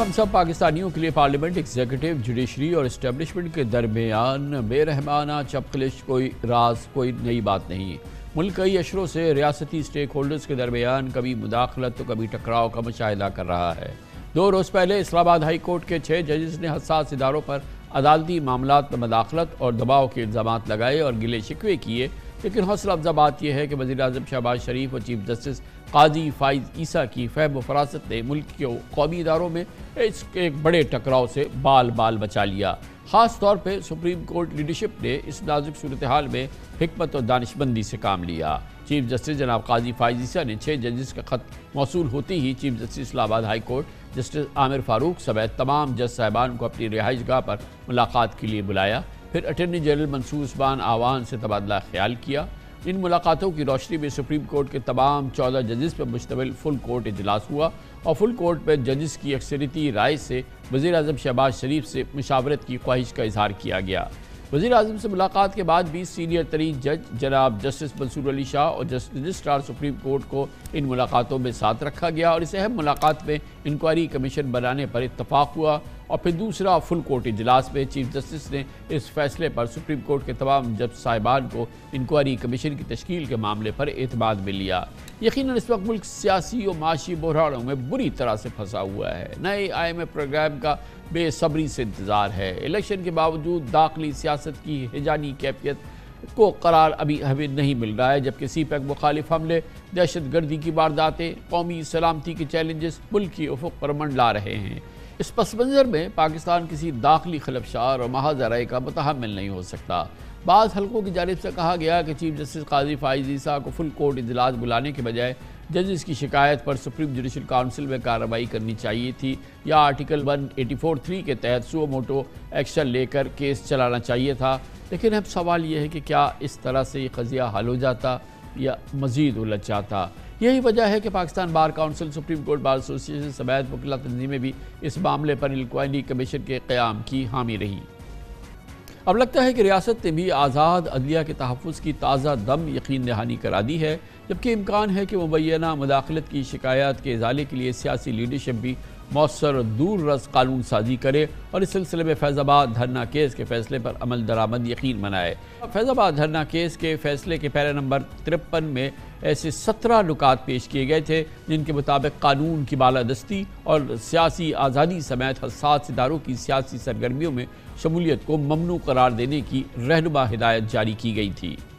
ہم سب پاکستانیوں کے لیے پارلیمنٹ، ایگزیکٹو، جوڈیشری اور اسٹیبلشمنٹ کے درمیان بے رحمانہ چپقلش کوئی راز، کوئی نئی بات نہیں۔ ملک کئی اشروں سے ریاستی سٹیک ہولڈرز کے درمیان کبھی مداخلت تو کبھی ٹکراؤ کا مشاہدہ کر رہا ہے۔ 2 روز پہلے اسلام آباد ہائی کورٹ کے 6 ججز نے حساس اداروں پر عدالتی معاملات میں مداخلت اور دباؤ کے الزامات لگائے اور گلے شکوے کیے، لیکن حوصلہ افزا بات یہ ہے کہ وزیر اعظم شہباز شریف اور چیف جسٹس قاضی فائز عیسیٰ کی فہم و فراست نے ملک کے قومی اداروں میں اس ایک بڑے ٹکراؤ سے بال بچا لیا۔ خاص طور پہ سپریم کورٹ لیڈرشپ نے اس نازک صورتحال میں حکمت اور دانشمندی سے کام لیا۔ چیف جسٹس جناب قاضی فائز عیسیٰ نے 6 ججز کا خط موصول ہوتے ہی چیف جسٹس اسلام آباد ہائی کورٹ جسٹس عامر فاروق سمیت تمام جج صاحبان کو اپنی رہائش گاہ پر ملاقات کے لیے بلایا، پھر اٹارنی جنرل منصور عثمان آوان سے تبادلہ خیال کیا۔ ان ملاقاتوں کی روشنی میں سپریم کورٹ کے تمام 14 ججز پر مشتمل فل کورٹ اجلاس ہوا اور فل کورٹ میں ججز کی اکثریتی رائے سے وزیر اعظم شہباز شریف سے مشاورت کی خواہش کا اظہار کیا گیا۔ وزیر اعظم سے ملاقات کے بعد بھی سینئر ترین جج جناب جسٹس منصور علی شاہ اور رجسٹرار سپریم کورٹ کو ان ملاقاتوں میں ساتھ رکھا گیا اور اس اہم ملاقات میں انکوائری کمیشن بنانے پر اتفاق ہوا اور پھر دوسرا فل کورٹ اجلاس میں چیف جسٹس نے اس فیصلے پر سپریم کورٹ کے تمام جج صاحبان کو انکوائری کمیشن کی تشکیل کے معاملے پر اعتماد میں لیا۔ یقیناً اس وقت ملک سیاسی اور معاشی بحرانوں میں بری طرح سے پھنسا ہوا ہے۔ نئے IMF پروگرام کا بے صبری سے انتظار ہے۔ الیکشن کے باوجود داخلی سیاست کی ہیجانی کیفیت کو قرار ابھی ہمیں نہیں مل رہا ہے، جبکہ سی پیک مخالف حملے، دہشت گردی کی وارداتیں، قومی سلامتی کے چیلنجز ملک کی افق پر منڈلا رہے ہیں۔ اس پس منظر میں پاکستان کسی داخلی خلفشار اور محاذ رائے کا متحمل نہیں ہو سکتا۔ بعض حلقوں کی جانب سے کہا گیا کہ چیف جسٹس قاضی فائز عیسیٰ کو فل کورٹ اجلاس بلانے کے بجائے ججز کی شکایت پر سپریم جوڈیشل کونسل میں کارروائی کرنی چاہیے تھی یا آرٹیکل 184(3) کے تحت سو موٹو ایکشن لے کر کیس چلانا چاہیے تھا، لیکن اب سوال یہ ہے کہ کیا اس طرح سے یہ قضیہ حل ہو جاتا یا مزید الجھ جاتا؟ یہی وجہ ہے کہ Pakistan bar council, supreme court bar ایسوسی ایشن سمیت وکلا تنظیمیں بھی اس معاملے پر انکوائری کمیشن کے قیام کی حامی رہی۔ اب لگتا ہے کہ ریاست نے بھی آزاد عدلیہ کے تحفظ کی تازہ دم یقین دہانی کرا دی ہے، جبکہ امکان ہے کہ مبینہ مداخلت کی شکایات کے ازالے کے لیے سیاسی لیڈرشپ بھی مؤثر اور دور رس قانون سازی کرے اور اس سلسلے میں فیض آباد دھرنا کیس کے فیصلے پر عمل درآمد یقین بنائے۔ فیض آباد دھرنا کیس کے فیصلے کے پیرا نمبر 53 میں ایسے 17 نکات پیش کیے گئے تھے جن کے مطابق قانون کی بالادستی اور سیاسی آزادی سمیت حساس اداروں کی سیاسی سرگرمیوں میں شمولیت کو ممنوع قرار دینے کی رہنما ہدایت جاری کی گئی تھی۔